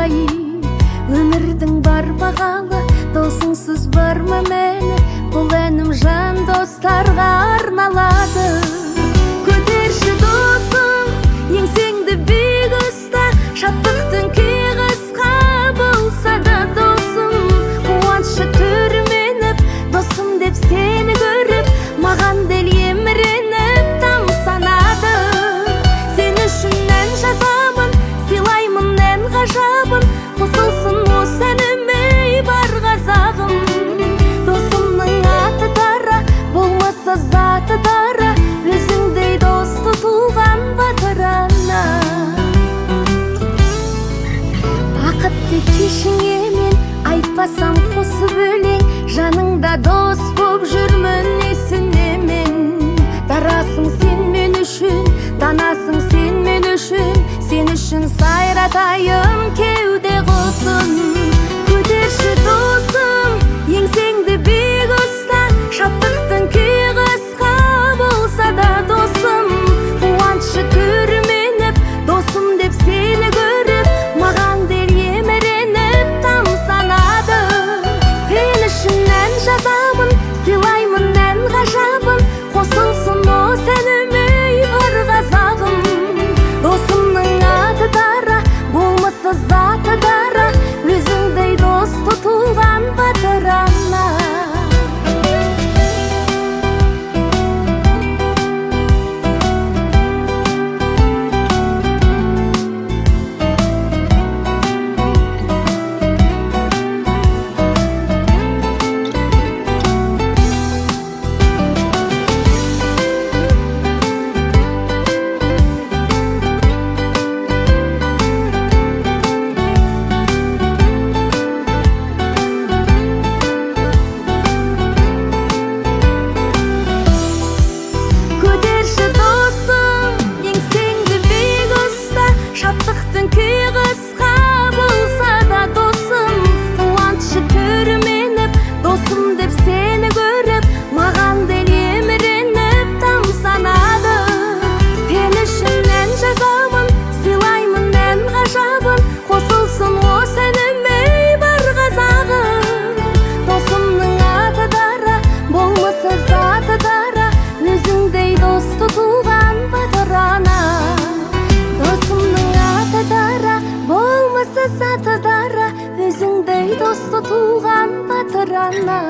ай, өмірдің бар бағалы досыңсыз бар ма мені, бұл әнім жан достарға арналады. Көтерші досым, еңсеңді биік ұста, шаттықтың кей қысқа болса да досым, қуанышы түрменіп, досым деп сені көріп, маған дел еміреніп тамсанады. Сен үшін ән жазамын, сыйлаймын ән ғажабын, қосылсын осы әніме бар қазағым. Досымның аты дара, болмаса заты дара, өзіңдей досты туған батыр ана. Бақытты кешіңе мен айтпасам қосып өлең, жаныңда дос боп жүрмін есіне мен. Дарасың сен мен үшін, данасың сен мен үшін, сен үшін сайратайын кеуде құсын. Көтерші досым, еңсеңді биік ұста, шаттықтың кей қысқа болса да досым, қуанышы түрменіп, досым деп сені көріп, маған дел еміреніп тамсанады. Сен үшін ән жазамын, сыйлаймын ән ғажабын, қосылсын осы әніме бар қазағым. Досымның аты дара, болмаса заты дара, өзіңдей досты туған батыр ана. Көтерші досым, еңсеңді биік ұста, шаттықтың кей қысқа болса да досым, қуанышы түрменіп, досым деп сені көріп, маған дел еміреніп тамсанады. Сен үшін ән жазамын, сыйлаймын ән ғажабын, қосылсын осы әніме бар қазағым. Досымның аты дара, болмаса заты дара, өзіңдей досты туған батыр ана. Досымның аты дара, болмаса заты дара, өзіңдей досты туған батыр ана.